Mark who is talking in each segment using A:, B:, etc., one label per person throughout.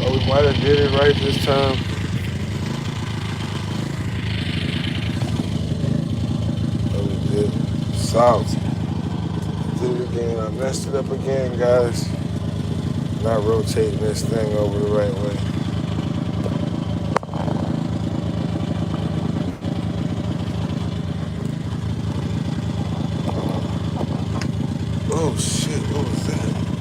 A: Oh, we might have did it right this time. Oh, we did. Solid. Did it again. I messed it up again, guys. Not rotating this thing over the right way. Oh shit, what was that?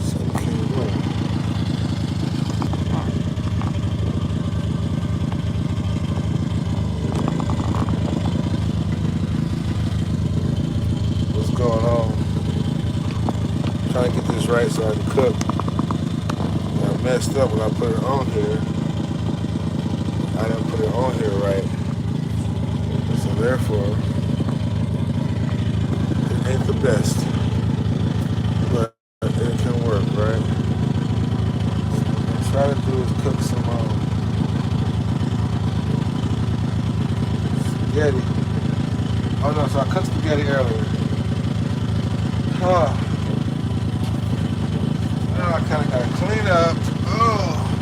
A: Something came up. What's going on? I'm trying to get this right so I can cook. And I messed up when I put it on here. I didn't put it on here right. So therefore, it ain't the best. But it can work, right? What I try to do is cook some spaghetti. Oh no, so I cooked spaghetti earlier. Huh. Now I kind of got to clean up. Oh.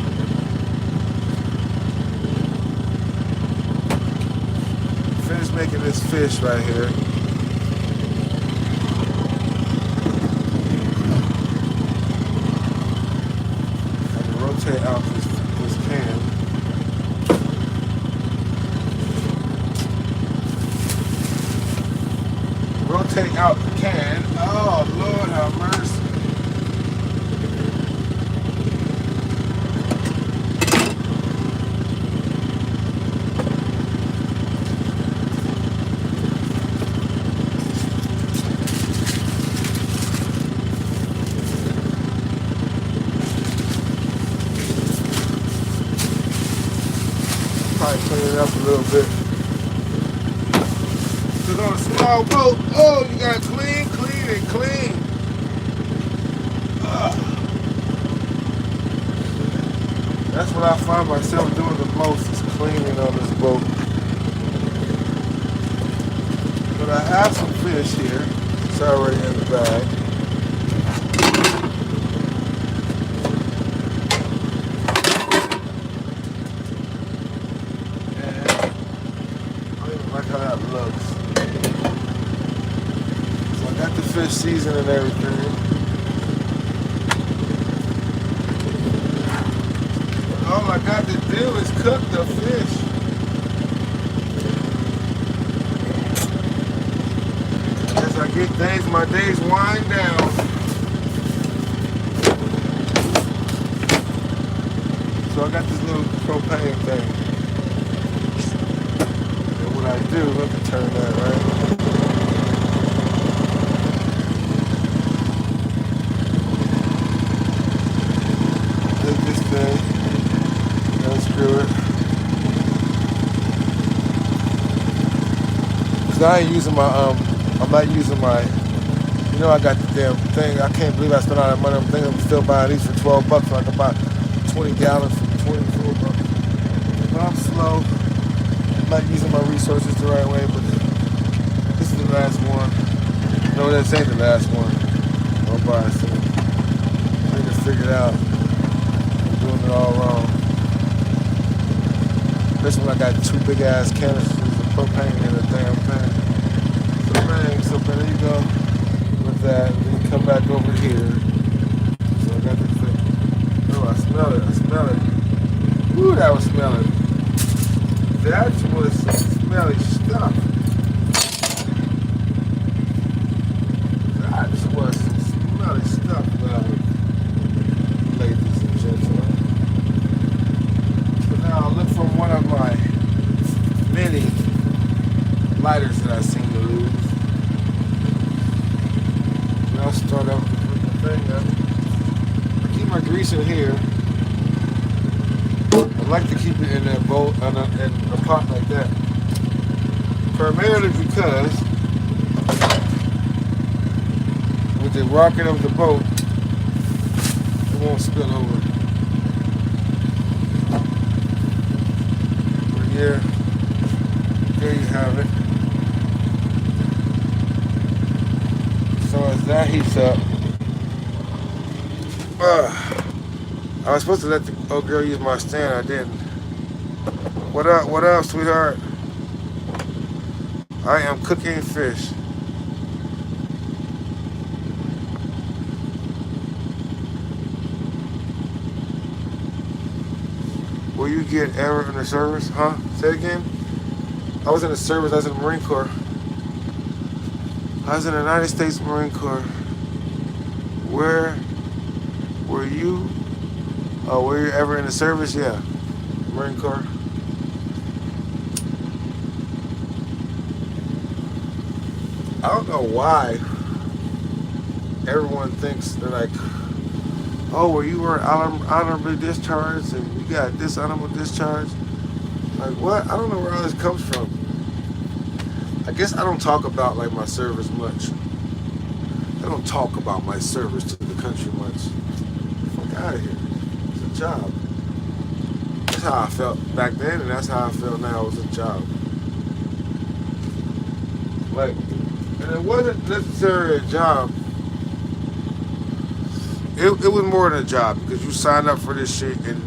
A: Finish making this fish right here. I can rotate out this can. Rotate out the can. Oh, Lord have mercy. Probably clean it up a little bit. Because on a small boat, oh, you got to clean, clean, and clean. That's what I find myself doing the most is cleaning on this boat. But I have some fish here. It's already in the bag. And I don't even like how that looks. So I got the fish seasoned and everything. All I got to do is cook the fish. As I get my days wind down. So I got this little propane thing. And what I do, let me turn that right. Take this thing. Unscrew it. Cause I ain't using I'm not using my, I got the damn thing. I can't believe I spent all that money. I'm thinking I'm still buying these for $12 so I can buy 20 gallons for $24. But I'm slow. I'm not using my resources the right way, but this is the last one. No, this ain't the last one. I'll buy it soon. I need to figure it out. I'm doing it all wrong. Especially when I got two big ass canisters of propane in the damn thing. So there you go with that. Then you come back over here. So I got this thing. Oh, I smell it. I smell it. Ooh, that was smelling. That was some smelly stuff. That was some smelly stuff, ladies and gentlemen. So now I'll look for one of my many lighters that I seem to lose. And I'll start up with the thing up. I keep my grease in here. I like to keep it in that bowl, in a pot like that. Primarily because with the rocket of the boat, it won't spill over. But yeah, there you have it. So as that heats up, I was supposed to let the old girl use my stand. I didn't. What up? What up, sweetheart? I am cooking fish. Will you get ever in the service? Huh? Say it again. I was in the service. I was in the Marine Corps. I was in the United States Marine Corps. Where were you? Oh, were you ever in the service? Yeah. Marine Corps. I don't know why everyone thinks they're like, oh, well, you were honorably discharged and you got this honorable discharge. Like, what? I don't know where all this comes from. I guess I don't talk about like my service much. I don't talk about my service to the country much. Fuck out of here. It's a job. That's how I felt back then, and that's how I feel now. It was a job. Like, and it wasn't necessarily a job. It was more than a job because you signed up for this shit, and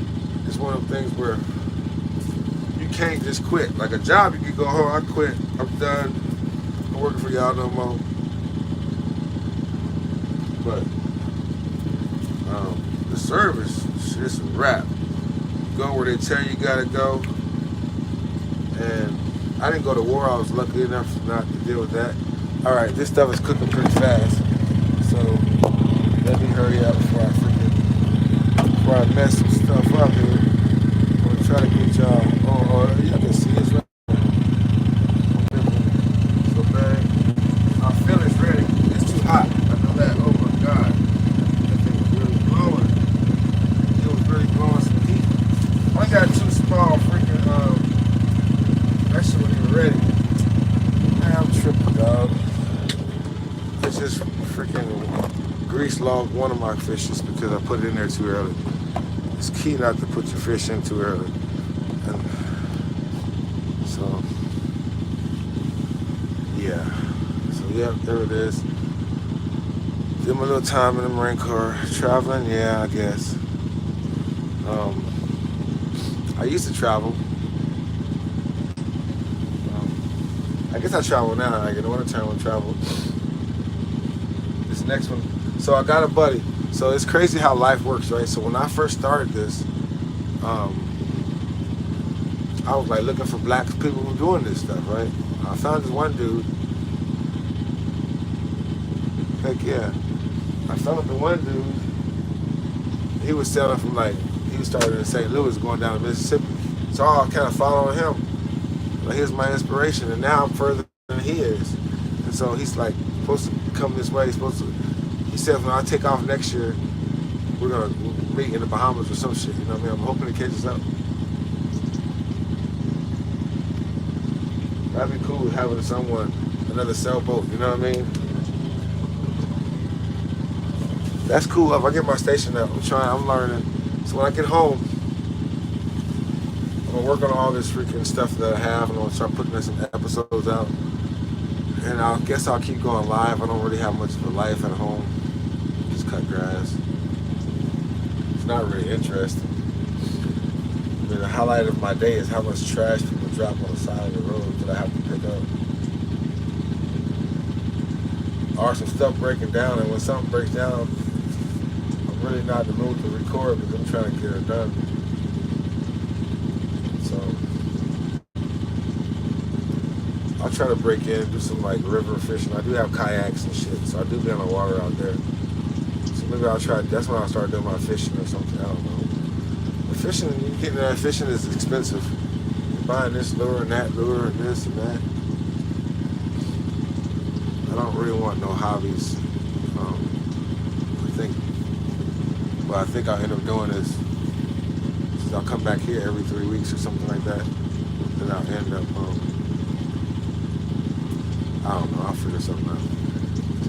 A: it's one of the things where you can't just quit. Like a job, you can go home. I quit. I'm done. I'm working for y'all no more. But the service, it's a wrap. You go where they tell you gotta go. And I didn't go to war. I was lucky enough not to deal with that. All right, this stuff is cooking pretty fast. So let me hurry up before I mess some stuff up here. I'm gonna try to get y'all. Oh, y'all can see it's right. So bad. I feel it's ready. It's too hot. I know that. Oh my God. That thing was really blowing. It was really blowing some heat. I got two small freaking that shit wasn't even ready. Man, I'm tripping, dog. It's just freaking grease logged one of my fishes because I put it in there too early. It's key not to put your fish in too early. And so, yeah. So, yeah, there it is. Did my little time in the Marine Corps. Traveling, yeah, I guess. I used to travel. I guess I travel now. Like in the wintertime, I travel. This next one. So I got a buddy. So it's crazy how life works, right? So when I first started this, I was like looking for black people who were doing this stuff, right? I found this one dude. Heck yeah. I found the one dude. He was selling from like, he was started in St. Louis going down to Mississippi. So I kind of following him. Like, here's my inspiration, and now I'm further than he is. And so he's like supposed to come this way. He said when I take off next year, we're gonna meet in the Bahamas or some shit. You know what I mean? I'm hoping to catch us up. That'd be cool having someone, another sailboat. You know what I mean? That's cool. If I get my station up, I'm learning. So when I get home, I'm gonna work on all this freaking stuff that I have, and I'm gonna start putting some episodes out. And I guess I'll keep going live. I don't really have much of a life at home. Just cut grass. It's not really interesting. I mean, the highlight of my day is how much trash people drop on the side of the road that I have to pick up. Or some stuff breaking down, and when something breaks down, I'm really not in the mood to record because I'm trying to get it done. So I'll try to break in, do some like river fishing. I do have kayaks and shit, so I do be on the water out there. So maybe I'll try. That's when I'll start doing my fishing or something. I don't know. But fishing, you getting that fishing is expensive. You're buying this lure and that lure and this and that. I don't really want no hobbies. What I think I'll end up doing is I'll come back here every 3 weeks or something like that. Then I'll end up, I don't know, I'll figure something out.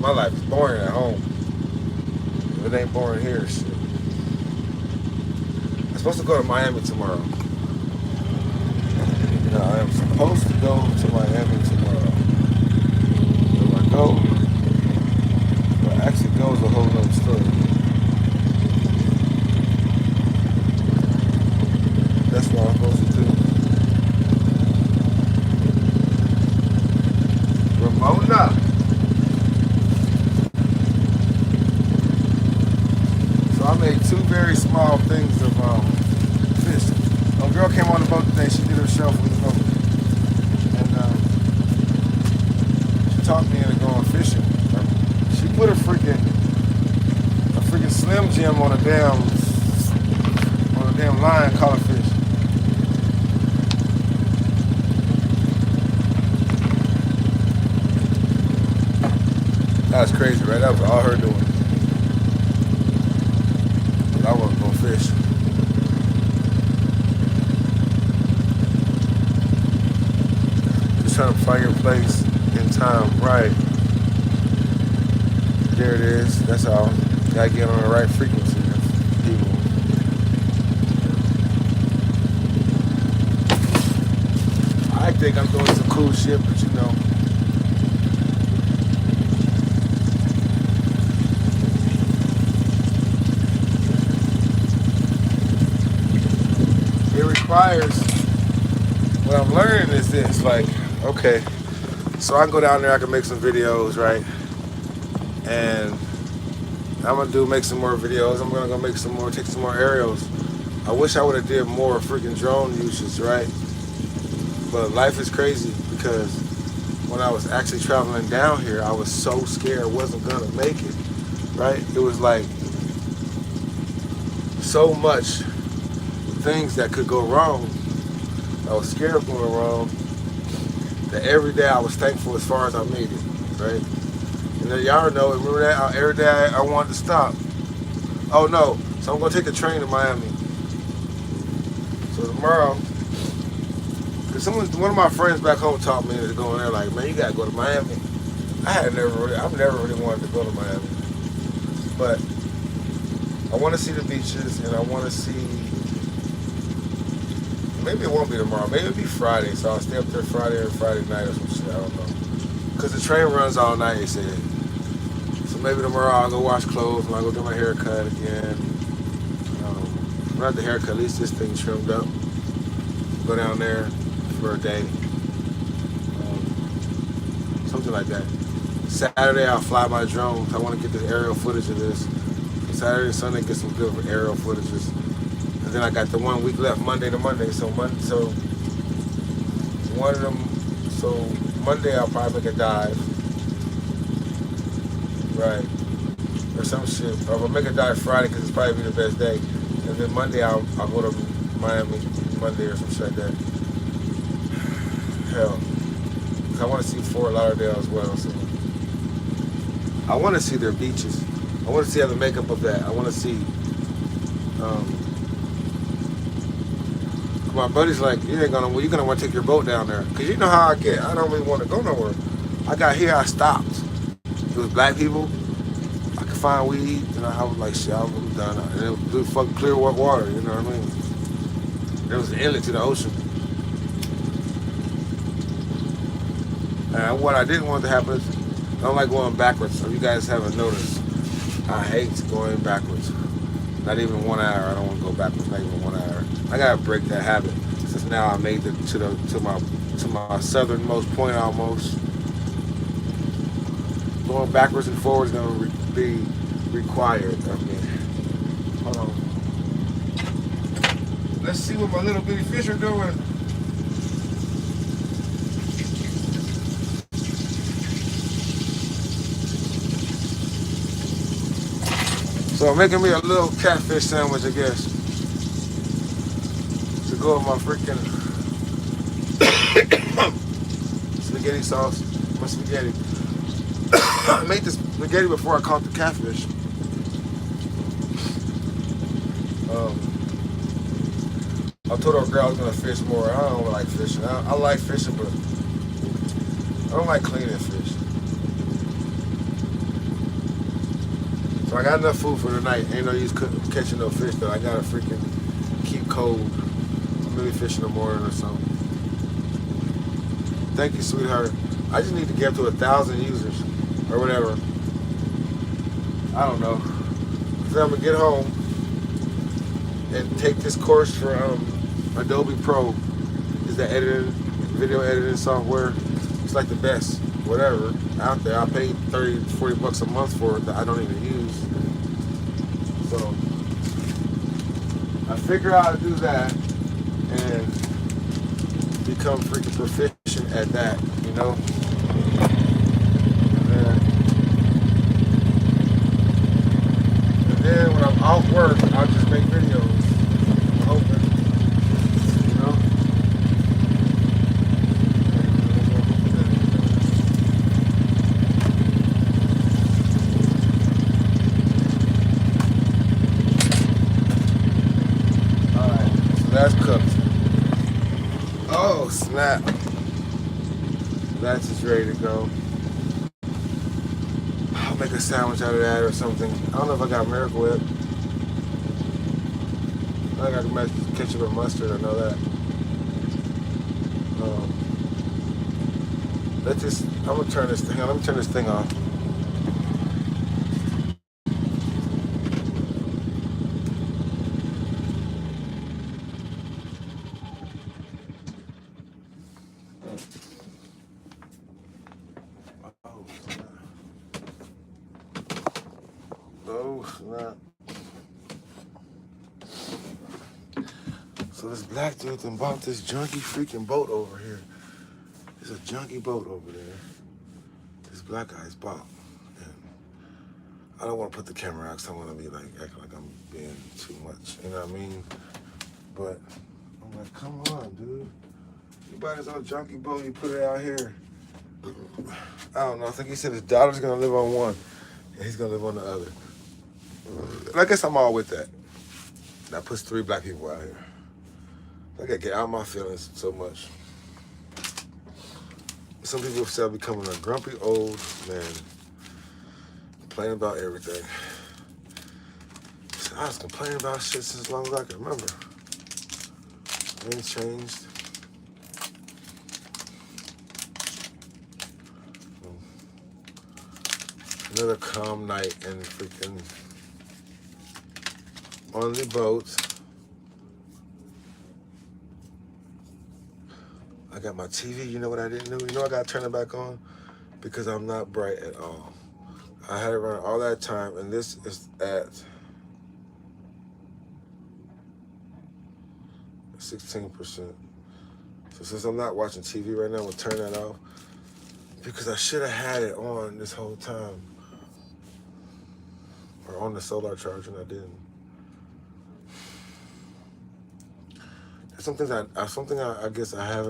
A: My life is boring at home. If it ain't boring here, shit. I'm supposed to go to Miami tomorrow. You know, I am supposed to go to Miami tomorrow. Will I go? Well, actually go is a whole nother story. So I made two very small things of fish. A girl came on the boat today. She did her show from the boat, and she taught me into going fishing. She put a freaking Slim Jim on a damn line caught a fish. That was crazy, right? That was all her doing. I wasn't gonna fish. Just trying to find your place in time, right? There it is. That's all. Gotta get on the right frequency, people. I think I'm doing some cool shit, but you know. It requires, what I'm learning is this, like, okay, so I can go down there, I can make some videos, right? And I'm gonna make some more videos. I'm gonna go make some more, take some more aerials. I wish I would have did more freaking drone uses, right? But life is crazy because when I was actually traveling down here, I was so scared I wasn't gonna make it, right? It was like so much things that could go wrong. I was scared of going wrong. That every day I was thankful as far as I made it, right? And then y'all know, remember that? Every day I wanted to stop. Oh no, so I'm gonna take the train to Miami. So tomorrow, cause one of my friends back home taught me to go in there like, man, you gotta go to Miami. I've never really wanted to go to Miami. But I wanna see the beaches and I wanna see, maybe it won't be tomorrow, maybe it'll be Friday, so I'll stay up there Friday or Friday night or some shit, I don't know. Cause the train runs all night, they said. So maybe tomorrow I'll go wash clothes and I'll go get my hair cut again. Not the haircut, at least this thing trimmed up. Go down there for a day. Something like that. Saturday I'll fly my drone. I want to get this aerial footage of this. Saturday and Sunday get some good aerial footages. And then I got the 1 week left, Monday to Monday. So one of them, so Monday I'll probably make a dive. Right. Or some shit. Or I'll make a dive Friday because it's probably be the best day. And then Monday I'll go to Miami Monday or some shit like that. Hell. I want to see Fort Lauderdale as well. So I want to see their beaches. I want to see how the makeup of that. I want to see. My buddy's like, you're gonna want to take your boat down there, cause you know how I get. I don't really want to go nowhere. I got here, I stopped. It was black people. I could find weed, and I was like, shit, I'm done. And it was fucking clear water. You know what I mean? There was an inlet to the ocean. And what I didn't want to happen is, I don't like going backwards. So if you guys haven't noticed, I hate going backwards. Not even 1 hour. I don't want to go backwards. Not even 1 hour. I gotta break that habit since now I made it to my southernmost point almost. Going backwards and forwards is gonna be required of me. Hold on. Let's see what my little bitty fish are doing. So I'm making me a little catfish sandwich, I guess. To go with my freaking spaghetti sauce. My spaghetti. I made this spaghetti before I caught the catfish. I told our girl I was gonna fish more. I don't like fishing. I like fishing, but I don't like cleaning fish. So I got enough food for tonight. Ain't no use catching no fish though. I gotta freaking keep cold. Maybe fish in the morning or something. Thank you, sweetheart. I just need to get up to 1,000 users or whatever. I don't know. Then I'm gonna get home and take this course for Adobe Pro. Is the video editing software. It's like the best, whatever, out there. I paid $30, $40 a month for it that I don't even use. So figure out how to do that and become freaking proficient at that, you know? And then when I'm off work, I'll just make videos. I'm hoping, you know? Alright, so that's cooked. Oh, snap. That's just ready to go. I'll make a sandwich out of that or something. I don't know if I got Miracle Whip. I got ketchup and mustard, I know that. I'm gonna turn this thing on. Let me turn this thing off. Oh, snap. So this black dude then bought this junky freaking boat over here. There's a junky boat over there. This black guy's bought. And I don't want to put the camera out because I want to be like acting like I'm being too much. You know what I mean? But I'm like, come on, dude. You buy this old junky boat, you put it out here. I don't know. I think he said his daughter's gonna live on one and he's gonna live on the other. And I guess I'm all with that. That puts 3 black people out here. I gotta get out of my feelings so much. Some people say I'm becoming a grumpy old man, complaining about everything. So I was complaining about shit since as long as I can remember. I ain't changed. Another calm night and freaking on the boat. I got my TV. You know what I didn't do? You know I got to turn it back on because I'm not bright at all. I had it running all that time, and this is at 16%. So since I'm not watching TV right now, I'm gonna turn that off because I should have had it on this whole time. Or on the solar charger, and I didn't. Something I guess I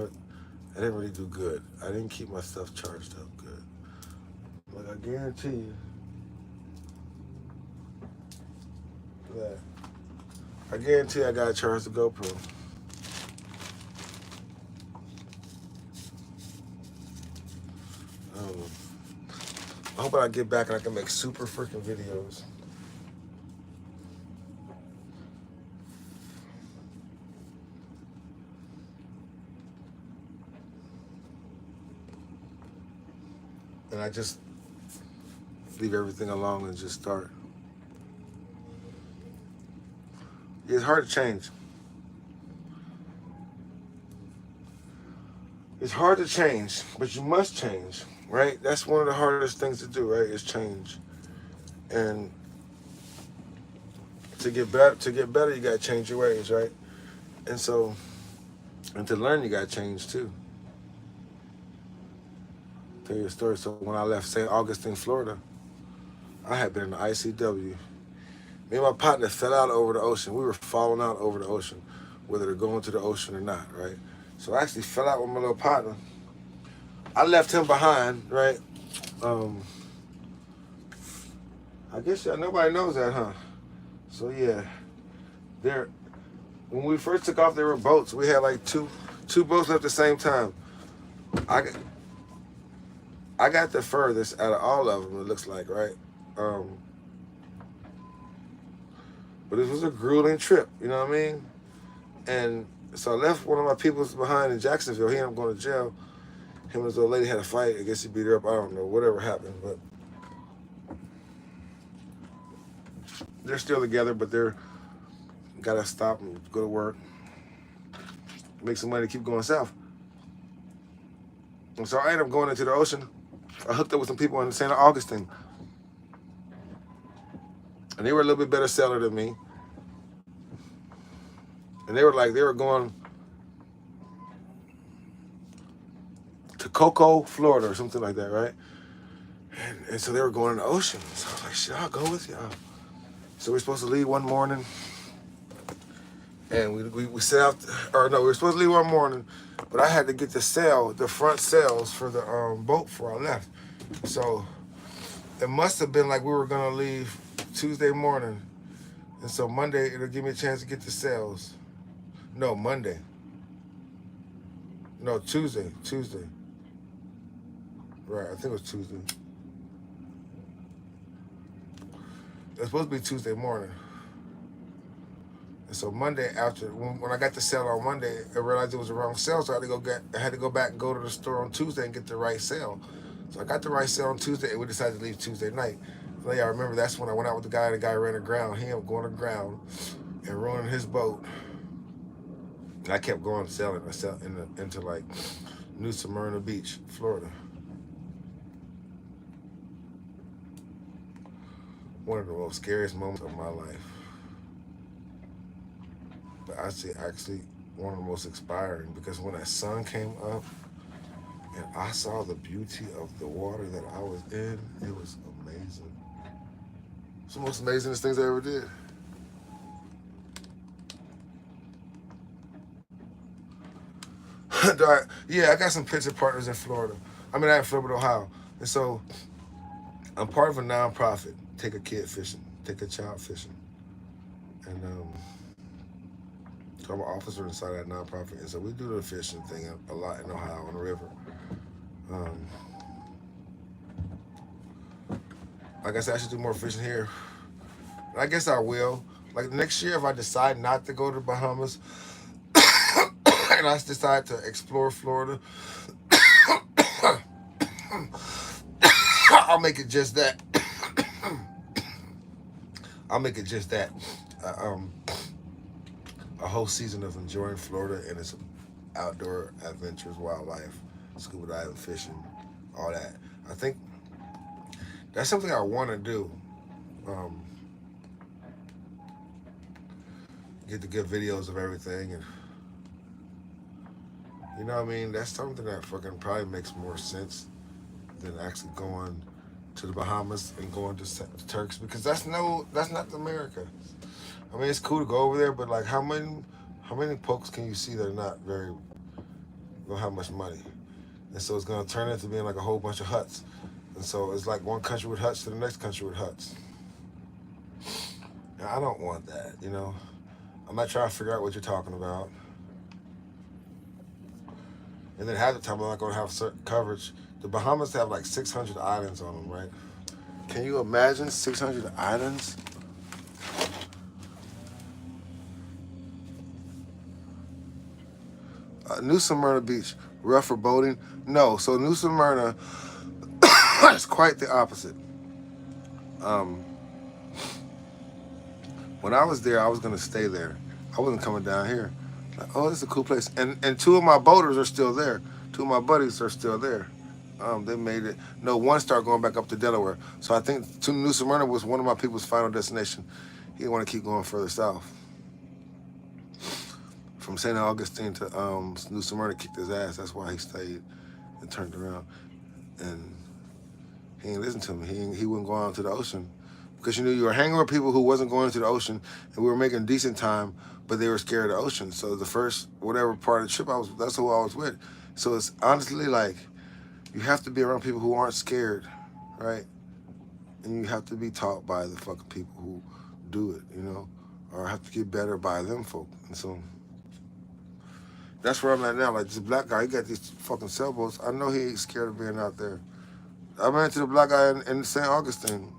A: didn't really do good. I didn't keep my stuff charged up good. Like I guarantee you that. I guarantee I got to charge the GoPro. I don't know. I hope I get back and I can make super freaking videos. And I just leave everything alone and just start. It's hard to change. It's hard to change, but you must change, right? That's one of the hardest things to do, right? Is change. And to get better, you gotta change your ways, right? And to learn, you gotta change too. Tell you a story. So when I left St. Augustine, Florida, I had been in the ICW. Me and my partner fell out over the ocean. We were falling out over the ocean, whether to go into the ocean or not, right? So I actually fell out with my little partner. I left him behind, right? I guess nobody knows that, huh? So yeah, when we first took off, there were boats. We had like two boats left at the same time. I got the furthest out of all of them, it looks like, right? But it was a grueling trip, you know what I mean? And so I left one of my people behind in Jacksonville. He ended up going to jail. Him and his old lady had a fight. I guess he beat her up. I don't know. Whatever happened. But they're still together, but they're got to stop and go to work. Make some money to keep going south. And so I ended up going into the ocean. I hooked up with some people in St. Augustine. And they were a little bit better sailor than me. And they were going to Cocoa, Florida, or something like that, right? And so they were going in the ocean. So I was like, shit, I'll go with y'all. So we're supposed to leave one morning, and we set out, or no, we were supposed to leave one morning, but I had to get the front sails for the boat before I left. So it must have been like we were gonna leave Tuesday morning, and so Monday it'll give me a chance to get the sails. No, Monday. No, Tuesday. Right, I think it was Tuesday. It was supposed to be Tuesday morning. And so Monday after, when I got the sail on Monday, I realized it was the wrong sail, so I had to go back and go to the store on Tuesday and get the right sail. So I got the right sail on Tuesday, and we decided to leave Tuesday night. So yeah, I remember that's when I went out with the guy. The guy ran aground. He ended up going aground and ruining his boat. And I kept going sailing. I sailed into like New Smyrna Beach, Florida. One of the most scariest moments of my life. But actually one of the most inspiring, because when that sun came up and I saw the beauty of the water that I was in, it was amazing. It's the most amazingest things I ever did. Yeah, I got some pitching partners in Florida. I mean, I in Florida, Ohio. And so I'm part of a nonprofit, Take a Kid Fishing, Take a Child Fishing. And so I'm an officer inside that nonprofit. And so we do the fishing thing a lot in Ohio on the river. Like I said, I should do more fishing here. And I guess I will. Like next year, if I decide not to go to the Bahamas and I decide to explore Florida, I'll make it just that. I'll make it just that. A whole season of enjoying Florida and its outdoor adventures, wildlife, scuba diving, fishing, all that. I think that's something I want to do. Get to get videos of everything, and you know what I mean? That's something that fucking probably makes more sense than actually going to the Bahamas and going to Turks, because that's not America. I mean, it's cool to go over there, but like how many folks can you see that are not don't have much money? And so it's gonna turn into being like a whole bunch of huts. And so it's like one country with huts to the next country with huts. And I don't want that, you know? I'm not trying to figure out what you're talking about. And then half the time I'm not gonna have certain coverage. The Bahamas have like 600 islands on them, right? Can you imagine 600 islands? New Smyrna Beach, rough for boating? No, so New Smyrna is quite the opposite. When I was there, I was gonna stay there. I wasn't coming down here. Like, oh, this is a cool place. And two of my boaters are still there. Two of my buddies are still there. They made it. No, one started going back up to Delaware. So I think New Smyrna was one of my people's final destination. He didn't want to keep going further south. From St. Augustine to New Smyrna kicked his ass. That's why he stayed and turned around. And he didn't listen to me. He wouldn't go out to the ocean. Because you were hanging with people who wasn't going to the ocean, and we were making decent time, but they were scared of the ocean. So the first, whatever part of the trip that's who I was with. So it's honestly like, you have to be around people who aren't scared, right? And you have to be taught by the fucking people who do it, you know? Or have to get better by them folk. And so that's where I'm at now. Like this black guy, he got these fucking sailboats. I know he ain't scared of being out there. I ran into the black guy in St. Augustine.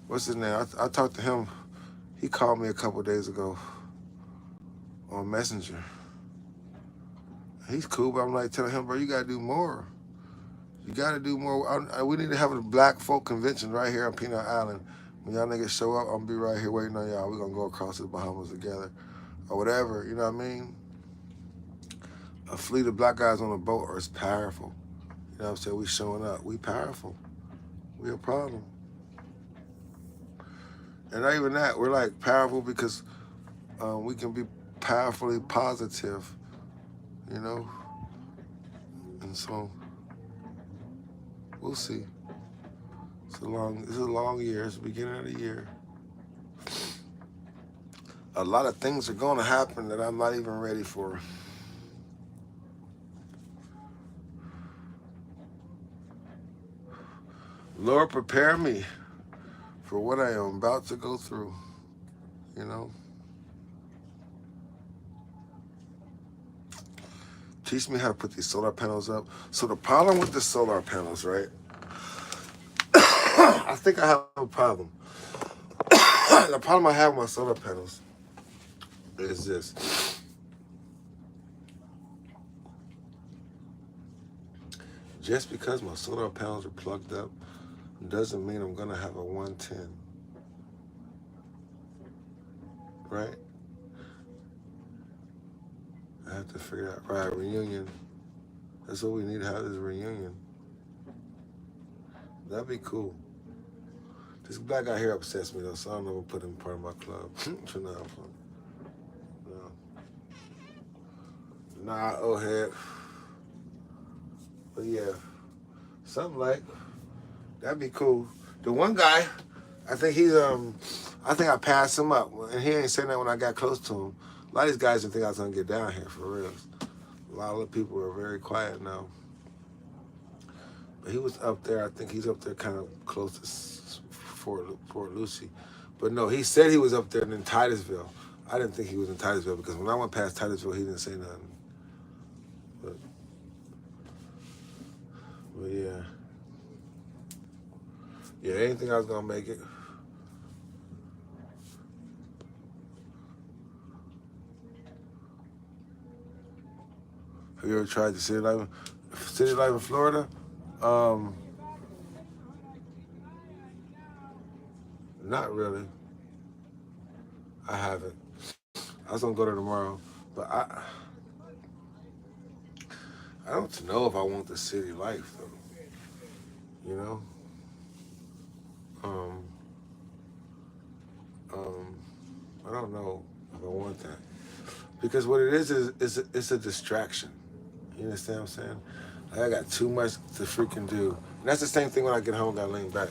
A: What's his name? I talked to him. He called me a couple days ago on Messenger. He's cool, but I'm like telling him, bro, you gotta do more. You gotta do more. We need to have a black folk convention right here on Peanut Island. When y'all niggas show up, I'm gonna be right here waiting on y'all. We're gonna go across to the Bahamas together. Or whatever, you know what I mean? A fleet of black guys on a boat is powerful. You know what I'm saying? We showing up. We powerful. We a problem. And not even that, we're like powerful because we can be powerfully positive, you know. And so we'll see. It's a long year. It's the beginning of the year. A lot of things are going to happen that I'm not even ready for. Lord, prepare me for what I am about to go through, you know. Teach me how to put these solar panels up. So the problem with the solar panels, right? I think I have a problem. The problem I have with my solar panels is this. Just because my solar panels are plugged up doesn't mean I'm gonna have a 110. Right? I have to figure out, right, reunion. That's what we need to have, is a reunion. That'd be cool. This black guy here upsets me though, so I don't know if I'll put him part of my club. No. Nah, old head. But yeah, something like that'd be cool. The one guy, I think I think I passed him up, and he ain't saying that when I got close to him. A lot of these guys didn't think I was gonna get down here for real. A lot of the people are very quiet now. But he was up there. I think he's up there kind of close to Fort Lucy. But no, he said he was up there in Titusville. I didn't think he was in Titusville because when I went past Titusville, he didn't say nothing. But yeah. Yeah, I didn't think I was gonna make it. Have you ever tried the city life? City life in Florida? Not really. I haven't. I was gonna go there tomorrow, but I don't know if I want the city life though. You know? Um, I don't know if I want that. Because what it is it's a distraction. You understand what I'm saying? Like I got too much to freaking do. And that's the same thing when I get home, got lean back.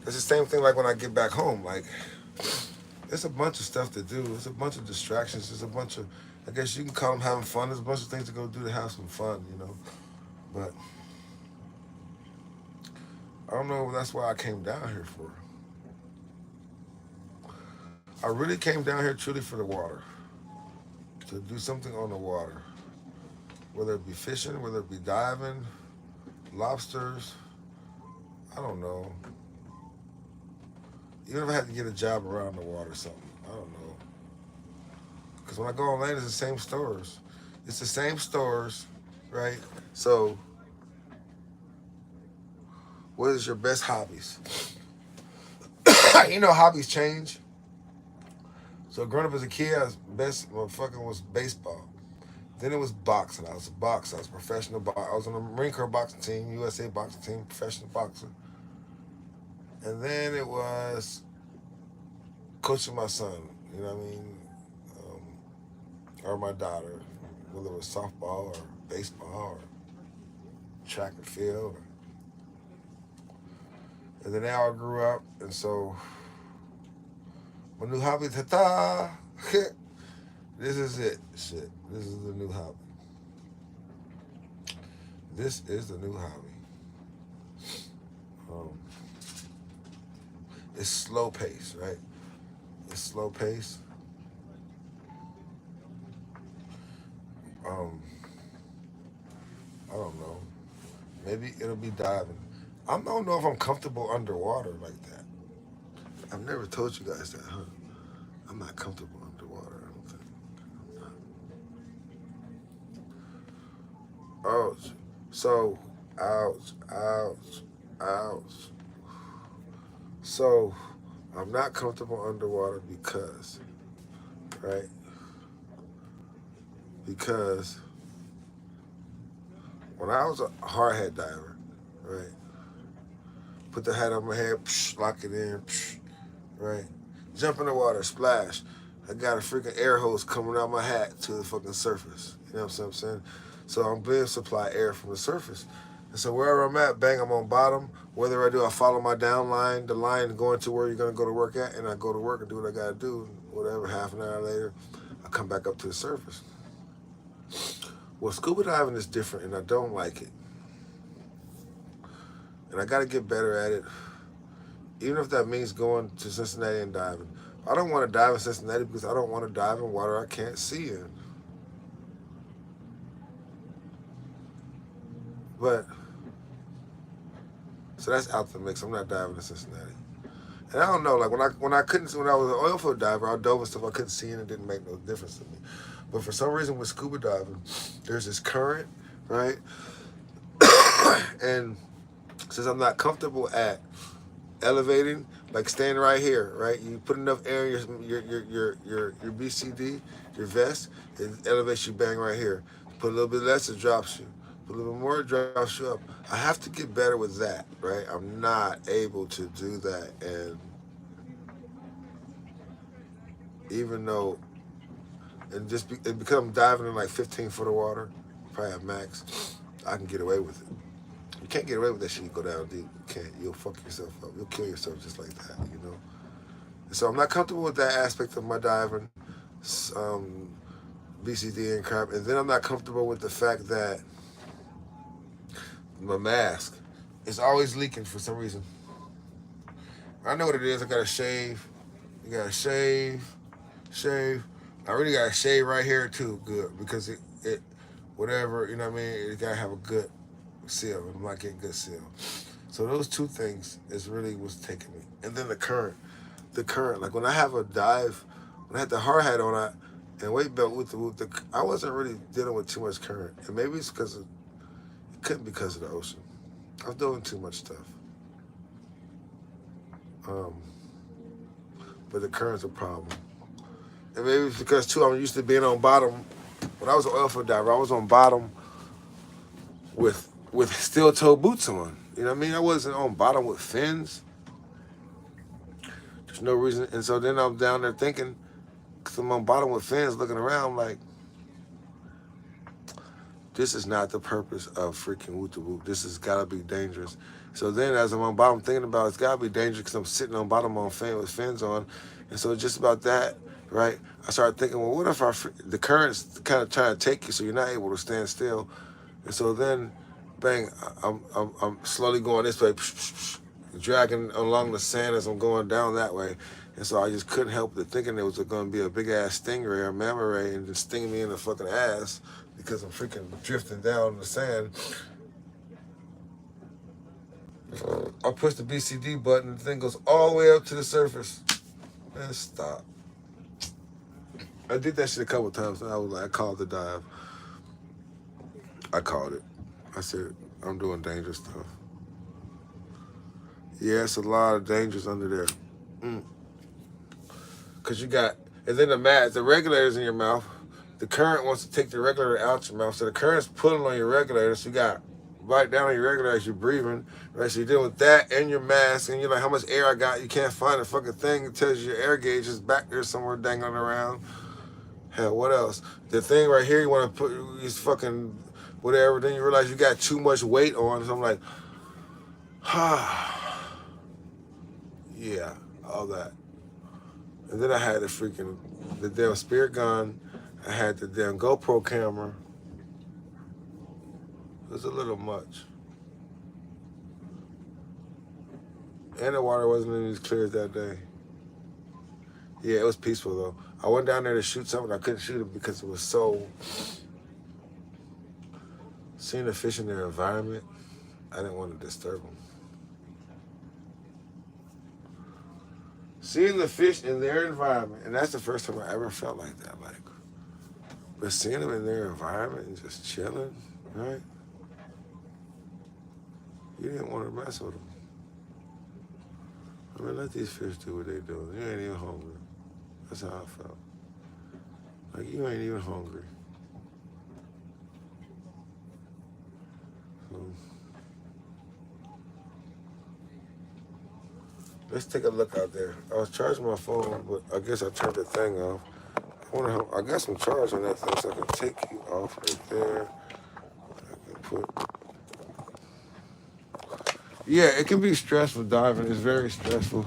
A: It's the same thing like when I get back home. Like, there's a bunch of stuff to do. There's a bunch of distractions. There's a bunch of, I guess you can call them having fun. There's a bunch of things to go do to have some fun, you know? But I don't know if that's why I came down here for. I really came down here truly for the water. To do something on the water. Whether it be fishing, whether it be diving, lobsters, I don't know. Even if I had to get a job around the water or something, I don't know. Because when I go on land, it's the same stores. It's the same stores, right? So, what is your best hobbies? You know, hobbies change. So, growing up as a kid, I was best motherfucking was baseball. Then it was boxing. I was a boxer. I was a professional boxer. I was on the Marine Corps boxing team, USA boxing team, professional boxer. And then it was coaching my son, you know what I mean? Or my daughter, whether it was softball or baseball or track and field. And then they all grew up, and so my new hobby, ta-ta, this is it, shit. This is the new hobby. This is the new hobby. It's slow pace, right? It's slow pace. I don't know. Maybe it'll be diving. I don't know if I'm comfortable underwater like that. I've never told you guys that, huh? I'm not comfortable underwater, I don't think. Ouch. So, ouch, ouch, ouch. So, I'm not comfortable underwater because, right? Because when I was a hard hat diver, right? Put the hat on my head, psh, lock it in, psh, right? Jump in the water, splash. I got a freaking air hose coming out my hat to the fucking surface. You know what I'm saying? So I'm being supply air from the surface. And so wherever I'm at, bang, I'm on bottom. Whether I do, I follow my down line, the line going to where you're going to go to work at, and I go to work and do what I got to do. Whatever, half an hour later, I come back up to the surface. Well, scuba diving is different, and I don't like it. And I got to get better at it, even if that means going to Cincinnati and diving. I don't want to dive in Cincinnati because I don't want to dive in water I can't see in. But, so that's out the mix. I'm not diving in Cincinnati. And I don't know, like when I was an oil field diver, I dove and stuff I couldn't see and it didn't make no difference to me. But for some reason with scuba diving, there's this current, right? And since I'm not comfortable at elevating, like staying right here, right? You put enough air in your BCD, your vest, it elevates you bang right here. Put a little bit less, it drops you. Put a little bit more, it drops you up. I have to get better with that, right? I'm not able to do that, and even though, and because I'm diving in like 15 foot of water, probably at max, I can get away with it. You can't get away with that shit. You go down deep. You can't. You'll fuck yourself up. You'll kill yourself just like that, you know? And so I'm not comfortable with that aspect of my diving, BCD and crap. And then I'm not comfortable with the fact that my mask is always leaking for some reason. I know what it is. I gotta shave. You gotta shave. I really gotta shave right here too, good, because it whatever, you know what I mean? It gotta have a good seal. I'm not getting good seal. So those two things is really what's taking me. And then the current. Like when I have a dive, when I had the hard hat on, and weight belt with the I wasn't really dealing with too much current. And maybe it's because it couldn't be because of the ocean. I was doing too much stuff. But the current's a problem. And maybe it's because too I'm used to being on bottom. When I was an oil field diver, I was on bottom with steel toe boots on. You know what I mean? I wasn't on bottom with fins. There's no reason. And so then I'm down there thinking, because I'm on bottom with fins looking around like, this is not the purpose of freaking woot-the-woot. This has got to be dangerous. So then as I'm on bottom thinking about it's got to be dangerous because I'm sitting on bottom on fin with fins on. And so just about that, right, I started thinking, well, what if the current's kind of trying to take you so you're not able to stand still? And so then, bang, I'm slowly going this way, dragging along the sand as I'm going down that way. And so I just couldn't help but thinking there was going to be a big-ass stingray or manta ray and just sting me in the fucking ass because I'm freaking drifting down in the sand. I push the BCD button, the thing goes all the way up to the surface. Man, stop. I did that shit a couple times, and I called the dive. I called it. I said, I'm doing dangerous stuff. Yeah, it's a lot of dangers under there. Because you got, and then the regulator's in your mouth. The current wants to take the regulator out your mouth. So the current's pulling on your regulator. So you got right down on your regulator as you're breathing. Right? So you're dealing with that and your mask. And you're like, how much air I got? You can't find the fucking thing. It tells you your air gauge is back there somewhere dangling around. Hell, what else? The thing right here you want to put is fucking whatever. Then you realize you got too much weight on. So I'm like, yeah, all that. And then I had the damn spirit gun. I had the damn GoPro camera. It was a little much. And the water wasn't even as clear as that day. Yeah, it was peaceful though. I went down there to shoot something. I couldn't shoot it because it was so... Seeing the fish in their environment, I didn't want to disturb them. Seeing the fish in their environment, and that's the first time I ever felt like that. Like, but seeing them in their environment and just chilling, right? You didn't want to mess with them. I mean, let these fish do what they do. You ain't even hungry. That's how I felt. Like, you ain't even hungry. So, let's take a look out there. I was charging my phone, but I guess I turned the thing off. I got some charge on that thing, so I can take you off right there. I can put. Yeah, it can be stressful diving. It's very stressful.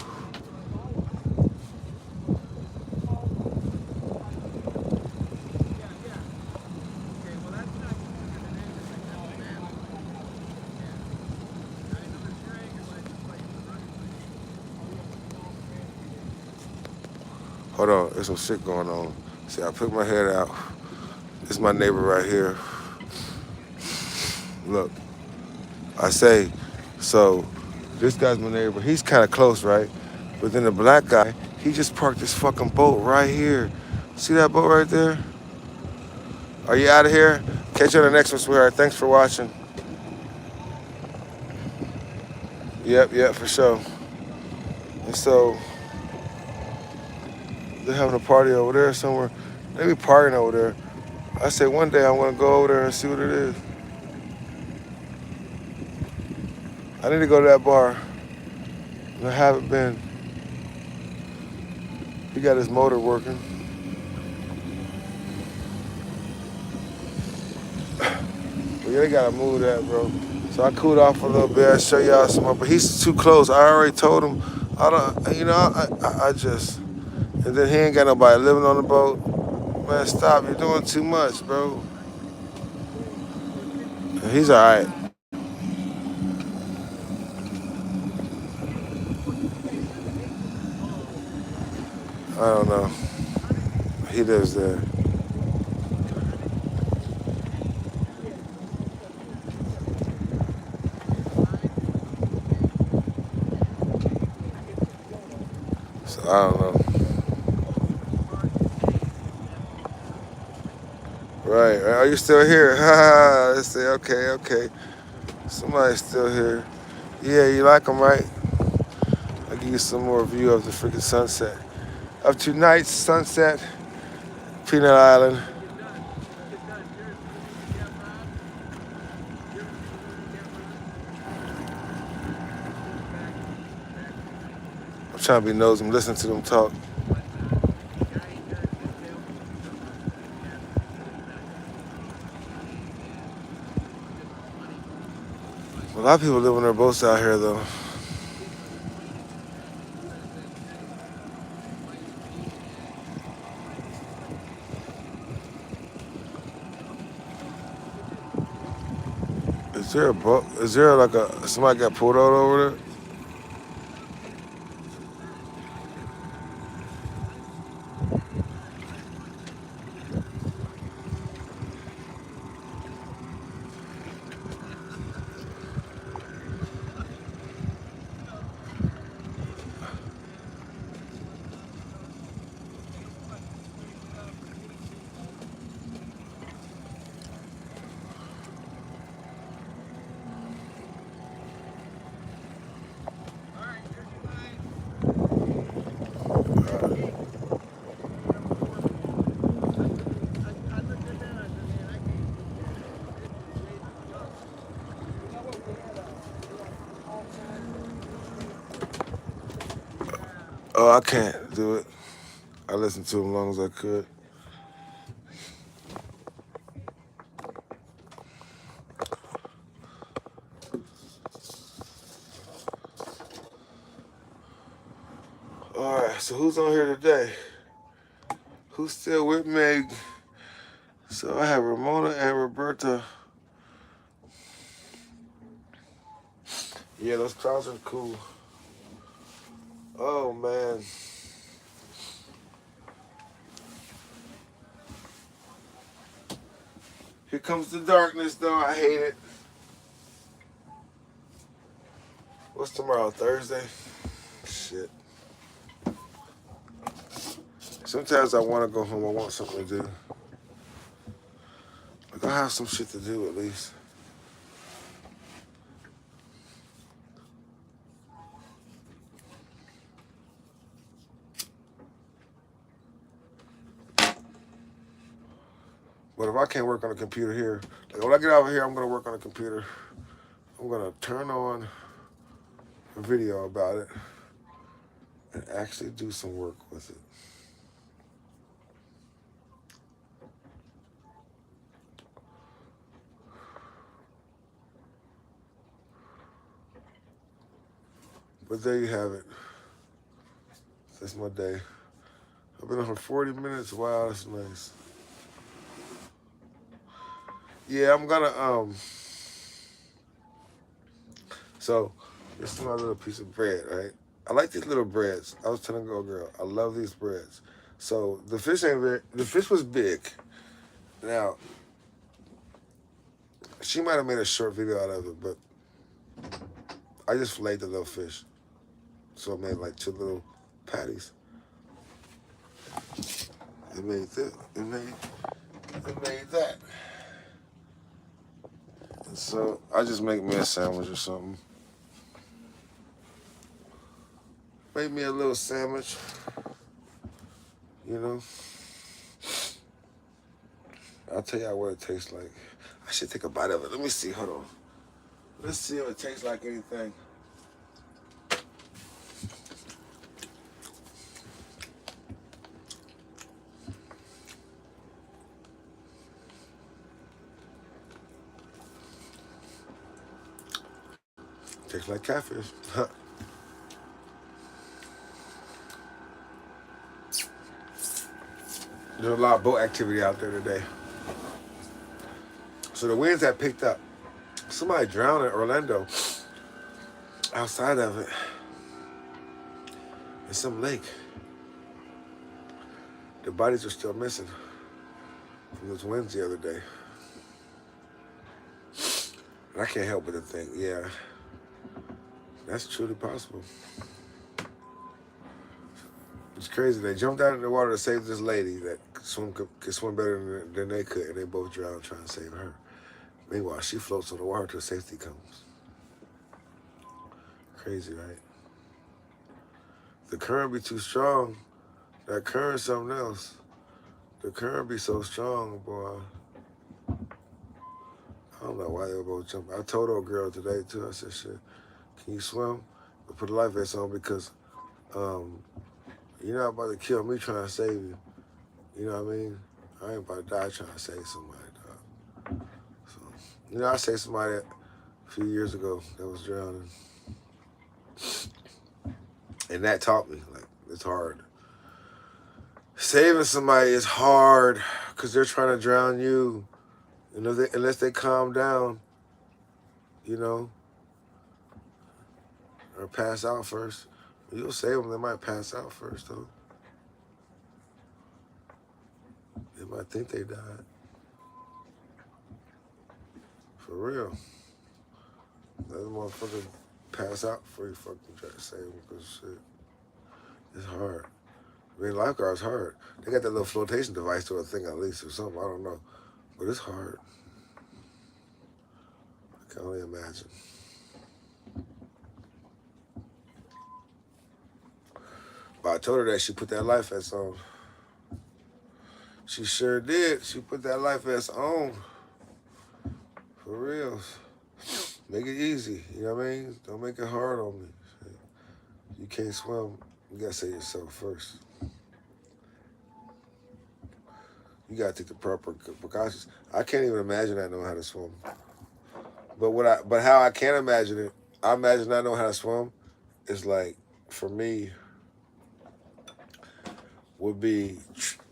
A: Hold on, there's some shit going on. See, I put my head out. This is my neighbor right here. Look, I say, so this guy's my neighbor. He's kind of close, right? But then the black guy, he just parked this fucking boat right here. See that boat right there? Are you out of here? Catch you on the next one, sweetheart. Thanks for watching. Yep, for sure. And so they're having a party over there somewhere. They be partying over there. I said one day I want to go over there and see what it is. I need to go to that bar. I haven't been. He got his motor working. But yeah, they gotta move that, bro. So I cooled off a little bit. I show y'all some more, but he's too close. I already told him. I don't, you know, I just, and then he ain't got nobody living on the boat. Man, stop! You're doing too much, bro. And he's all right. I don't know. He lives there. So I don't know. Right. Are you still here? Ha. Let's say, okay. Somebody's still here. Yeah, you like him, right? I'll give you some more view of the freaking sunset. Of tonight's sunset, Peanut Island. I'm trying to be nosy. I'm listening to them talk. A lot of people live on their boats out here, though. Is there a boat? Is there like somebody got pulled out over there? Oh, I can't do it. I listened to him as long as I could. All right, so who's on here today? Who's still with me? So I have Ramona and Roberta. Yeah, those clouds are cool. Oh, man. Here comes the darkness, though. I hate it. What's tomorrow? Thursday? Shit. Sometimes I want to go home. I want something to do. Like, I have some shit to do at least. But if I can't work on the computer here, like when I get over here, I'm going to work on the computer. I'm going to turn on a video about it and actually do some work with it. But there you have it. That's my day. I've been on for 40 minutes. Wow, that's nice. Yeah, I'm gonna so this is my little piece of bread, right? I like these little breads. I was telling a girl, I love these breads. So the fish ain't very, the fish was big. Now, she might have made a short video out of it, but I just filleted the little fish. So I made like 2 little patties. It made this. It made that. And so I just make me a sandwich or something. Make me a little sandwich. You know. I'll tell y'all what it tastes like. I should take a bite of it. Let me see. Hold on. Let's see if it tastes like anything. Tastes like catfish. There's a lot of boat activity out there today. So the winds that picked up. Somebody drowned in Orlando. Outside of it. In some lake. The bodies are still missing from those winds the other day. And I can't help but to think, yeah, that's truly possible. It's crazy. They jumped out in the water to save this lady that could swim better than they could, and they both drowned trying to save her. Meanwhile, she floats on the water till safety comes. Crazy, right? The current be too strong. That current something else. The current be so strong, boy. I don't know why they were both jumping. I told old girl today, too. I said, shit, can you swim? But put a life vest on because you're not about to kill me trying to save you. You know what I mean? I ain't about to die trying to save somebody, dog. So, I saved somebody a few years ago that was drowning. And that taught me, like, it's hard. Saving somebody is hard because they're trying to drown you. You know, unless they calm down, you know, or pass out first. You'll save them, they might pass out first, though. They might think they died. For real. Let them motherfucker pass out before you fucking try to save them, because shit, it's hard. I mean, lifeguard's hard. They got that little flotation device to a thing at least or something, I don't know. But it's hard. I can only imagine. But I told her that she put that life vest on. She sure did. She put that life vest on. For real. Make it easy. You know what I mean? Don't make it hard on me. You can't swim. You gotta save yourself first. You gotta take the proper precautions. I can't even imagine not knowing how to swim. But how I can imagine it, I imagine not knowing how to swim is like, for me, would be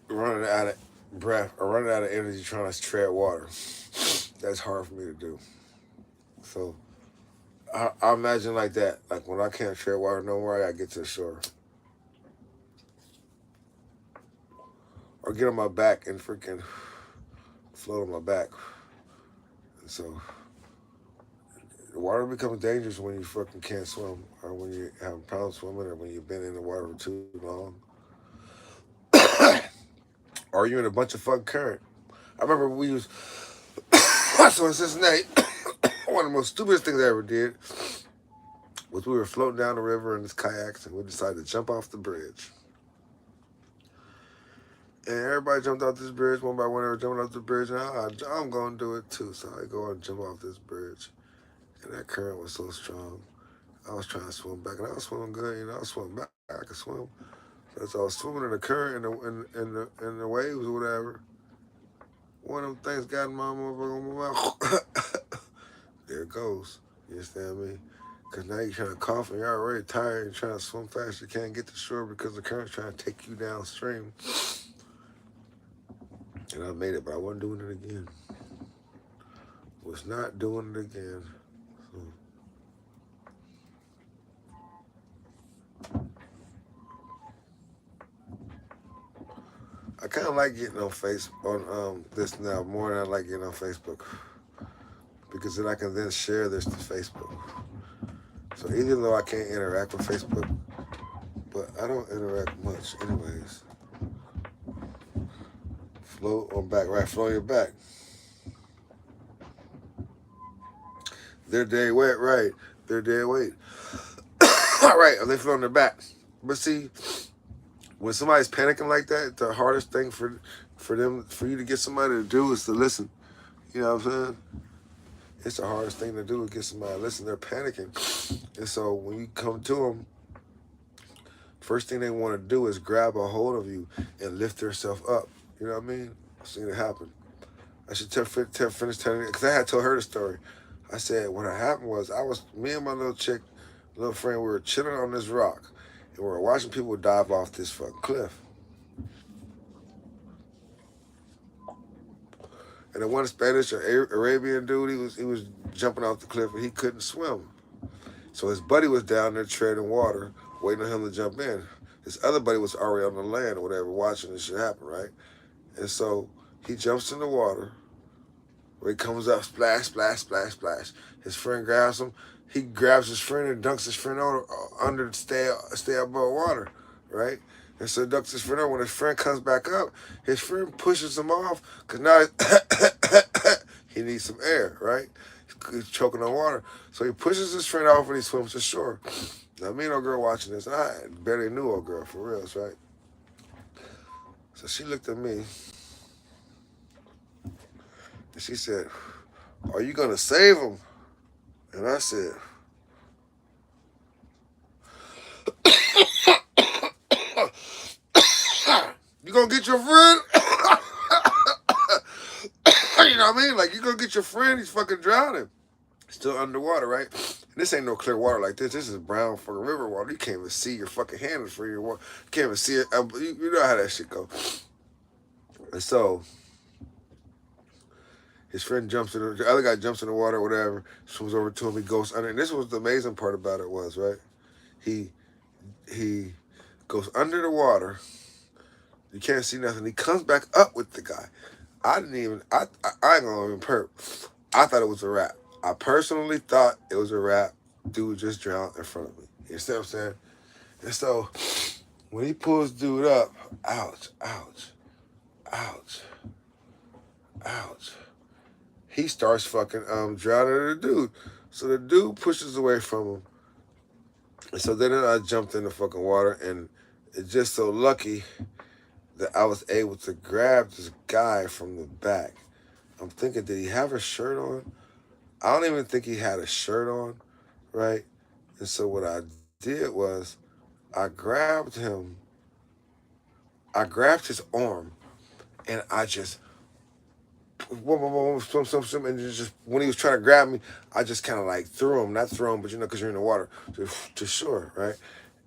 A: running out of breath or running out of energy trying to tread water. That's hard for me to do. So I imagine like that. Like when I can't tread water no more, I gotta get to the shore. Or get on my back and freaking float on my back. And so the water becomes dangerous when you fucking can't swim, or when you have problems swimming, or when you've been in the water for too long. Or you're in a bunch of fucking current. I remember we was so in Cincinnati, one of the most stupidest things I ever did was we were floating down the river in this kayaks, and we decided to jump off the bridge. And everybody jumped off this bridge, one by one. They were jumping off the bridge, and I'm going to do it too. So I go and jump off this bridge. And that current was so strong. I was trying to swim back, and I was swimming good. You know, I was swimming back. I could swim. So as I was swimming in the current and the waves or whatever, one of them things got in my motherfucking mouth. There it goes. You understand me? Because now you're trying to cough and you're already tired and trying to swim fast. You can't get to shore because the current's trying to take you downstream. And I made it, but I wasn't doing it again. Was not doing it again. So. I kind of like getting on this now more than I like getting on Facebook, because then I can then share this to Facebook. So even though I can't interact with Facebook, but I don't interact much anyways. Float on back, right? Flow your back. They're dead weight, right? They're dead weight. All right, are they floating their back? But see, when somebody's panicking like that, the hardest thing for you to get somebody to do is to listen. You know what I'm saying? It's the hardest thing to do is get somebody to listen. They're panicking. And so when you come to them, first thing they want to do is grab a hold of you and lift themselves up. You know what I mean? I've seen it happen. I should finish telling it, because I had told her the story. I said, what happened was, me and my little friend, we were chilling on this rock, and we were watching people dive off this fucking cliff. And the one Spanish or Arabian dude, he was jumping off the cliff, and he couldn't swim. So his buddy was down there treading water, waiting on him to jump in. His other buddy was already on the land or whatever, watching this shit happen, right? And so he jumps in the water, where he comes up, splash, splash, splash, splash. His friend grabs him. He grabs his friend and dunks his friend under to stay above water, right? And so dunks his friend over. When his friend comes back up, his friend pushes him off, because now he needs some air, right? He's choking on water. So he pushes his friend off and he swims to shore. Now, me and old girl watching this, and I barely knew old girl, for reals, right? So she looked at me, and she said, are you going to save him? And I said, you going to get your friend? You know what I mean? Like, you going to get your friend? He's fucking drowning. Still underwater, right? And this ain't no clear water like this. This is brown fucking river water. You can't even see your fucking hand for your water. You can't even see it. You know how that shit go. And so his friend jumps in, the other guy jumps in the water or whatever, swims over to him, he goes under. And this was the amazing part about it was, right? He goes under the water. You can't see nothing. He comes back up with the guy. I ain't gonna even perp. I thought it was a wrap. I personally thought it was a wrap. Dude just drowned in front of me. You see what I'm saying? And so when he pulls dude up, ouch, ouch, ouch, ouch. He starts fucking drowning the dude. So the dude pushes away from him. And so then I jumped in the fucking water, and it's just so lucky that I was able to grab this guy from the back. I'm thinking, did he have a shirt on? I don't even think he had a shirt on, right? And so what I did was I grabbed him. I grabbed his arm, and I just swim, and just when he was trying to grab me, I just kind of like not threw him, but you know, because you're in the water, to shore, right?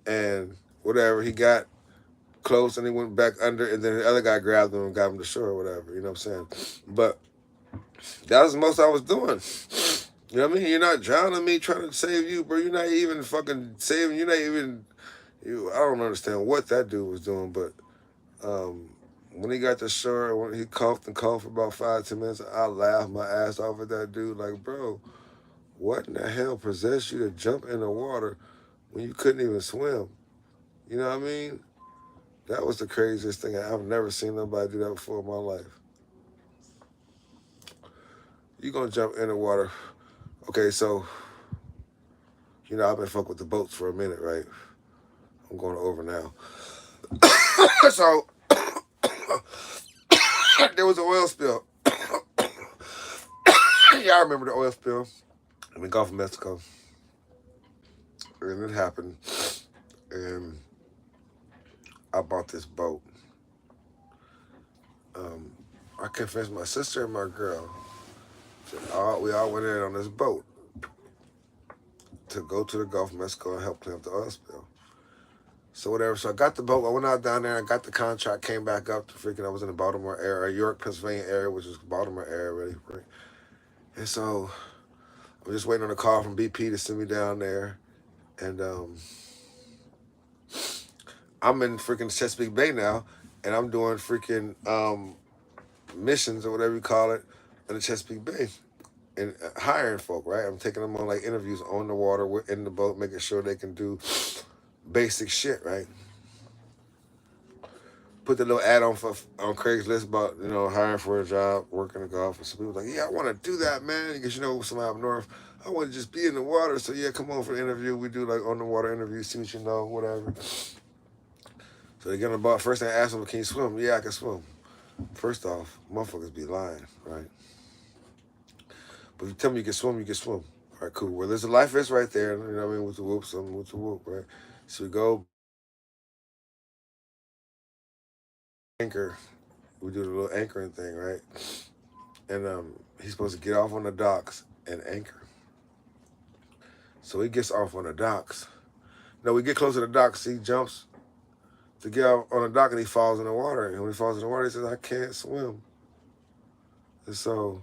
A: And whatever, he got close and he went back under, and then the other guy grabbed him and got him to shore or whatever, you know what I'm saying? But that was the most I was doing. You know what I mean? You're not drowning me trying to save you, bro. You're not even fucking saving. You're not even. I don't understand what that dude was doing, but when he got to shore, when he coughed for about 5-10 minutes, I laughed my ass off at that dude. Like, bro, what in the hell possessed you to jump in the water when you couldn't even swim? You know what I mean? That was the craziest thing. I've never seen nobody do that before in my life. You gonna jump in the water. Okay, so, you know, I've been fucking with the boats for a minute, right? I'm going over now. So, there was an oil spill. Y'all remember the oil spill in the Gulf of Mexico. And it happened. And I bought this boat. I convinced my sister and my girl. We all went in on this boat. to go to the Gulf of Mexico and help clean up the oil spill. So whatever. So I got the boat. I went out down there. I got the contract. Came back up to freaking. I was in the Baltimore area, York, Pennsylvania area, which is Baltimore area, really. Right? And so I'm just waiting on a call from BP to send me down there, and I'm in freaking Chesapeake Bay now, and I'm doing freaking missions or whatever you call it in the Chesapeake Bay. And hiring folk, right? I'm taking them on like interviews on the water, in the boat, making sure they can do basic shit, right? Put the little ad on Craigslist about hiring for a job, working the Gulf, and some people like, yeah, I want to do that, man. Because somebody up north, I want to just be in the water. So yeah, come on for the interview. We do like on the water interviews, see what you know, whatever. So they get on the boat. First thing I ask them, can you swim? Yeah, I can swim. First off, motherfuckers be lying, right? But if you tell me you can swim, you can swim. All right, cool. Well, there's a life vest right there. You know what I mean? With the whoop, something with the whoop, right? So we go anchor. We do the little anchoring thing, right? And he's supposed to get off on the docks and anchor. So he gets off on the docks. No, we get close to the docks. He jumps to get off on the dock and he falls in the water. And when he falls in the water, he says, I can't swim. And so,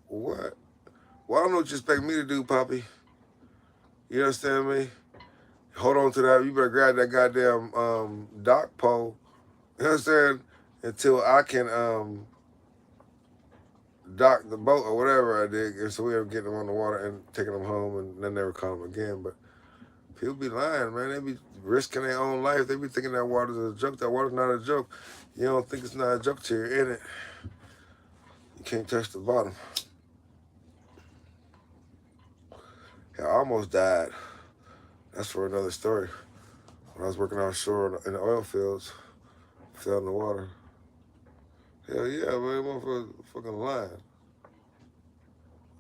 A: what? Well, I don't know what you expect me to do, Poppy. You understand me? Hold on to that. You better grab that goddamn dock pole. You understand? Until I can dock the boat or whatever I did. And so we were getting them on the water and taking them home and then never caught them again. But people be lying, man. They be risking their own life. They be thinking that water's a joke. That water's not a joke. You don't think it's not a joke till you're in it. You can't touch the bottom. I almost died. That's for another story. When I was working offshore in the oil fields, fell in the water. Hell yeah, man, motherfucker fucking lying.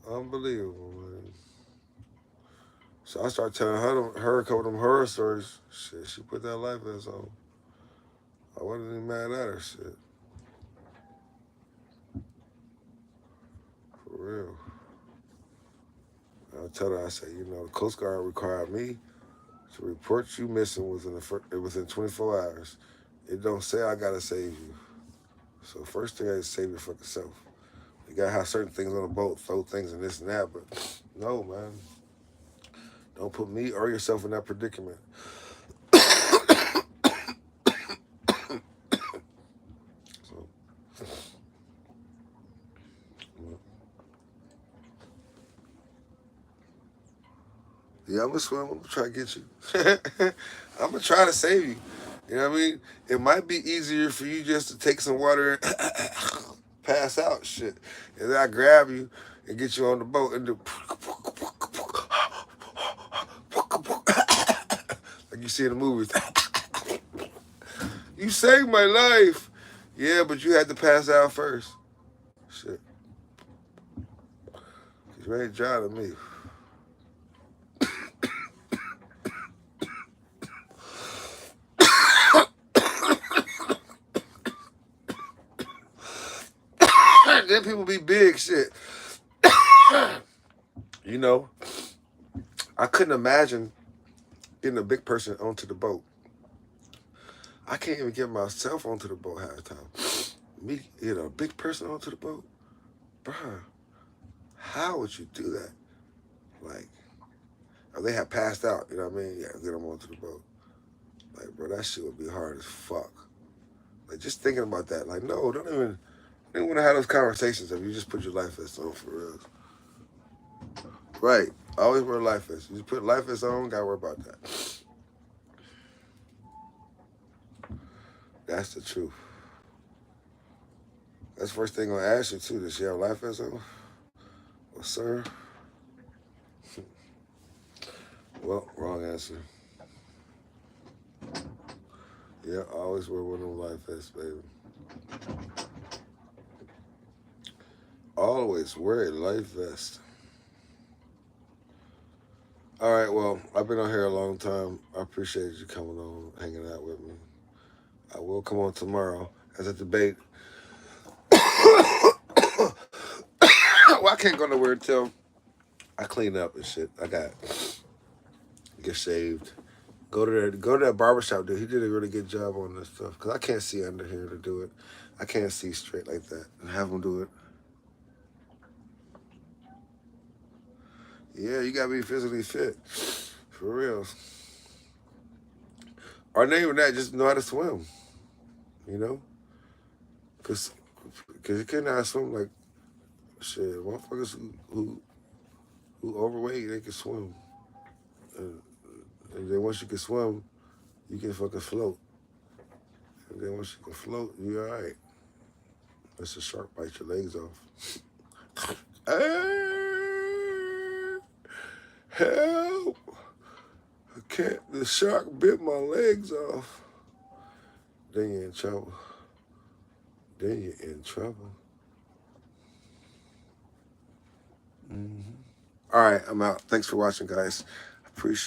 A: Unbelievable, man. So I started telling her a couple of them horror stories. Shit, she put that life vest on. I wasn't even mad at her, shit. For real. I tell her, I say, the Coast Guard required me to report you missing within 24 hours. It don't say I gotta save you. So first thing I save your fucking self. You gotta have certain things on a boat, throw things and this and that, but no, man. Don't put me or yourself in that predicament. So, yeah, I'm gonna swim. I'm gonna try to get you. I'm gonna try to save you. You know what I mean? It might be easier for you just to take some water and pass out, shit. And then I grab you and get you on the boat and do like you see in the movies. You saved my life. Yeah, but you had to pass out first. Shit. You ain't drowning me. Then people be big shit. I couldn't imagine getting a big person onto the boat. I can't even get myself onto the boat half the time. Me, a big person onto the boat? Bruh, how would you do that? Like, if they had passed out, you know what I mean? Yeah, get them onto the boat. Like, bro, that shit would be hard as fuck. Like, just thinking about that. Like, no, don't even want to have those conversations if you just put your life vest on for real. Right. Always wear a life vest. You just put life vest on, gotta worry about that. That's the truth. That's the first thing I'm gonna ask you too. Does she have a life vest on? Well, sir. Well, wrong answer. Yeah, I always wear one of them life vests, baby. Always wear a life vest. All right, well, I've been on here a long time. I appreciate you coming on, hanging out with me. I will come on tomorrow as a debate. Well, I can't go nowhere until I I clean up and shit. I got get shaved. Go to that barbershop dude. He did a really good job on this stuff. Cause I can't see under here to do it. I can't see straight like that. And have him do it. Yeah, you gotta be physically fit. For real. Or not even that, just know how to swim. You know? Cause you cannot swim like shit. Motherfuckers who overweight, they can swim. And then once you can swim, you can fucking float. And then once you can float, you're alright. Unless a shark bites your legs off. Help! I can't. The shark bit my legs off. Then you're in trouble. Then you're in trouble. All right, I'm out. Thanks for watching, guys. Appreciate it.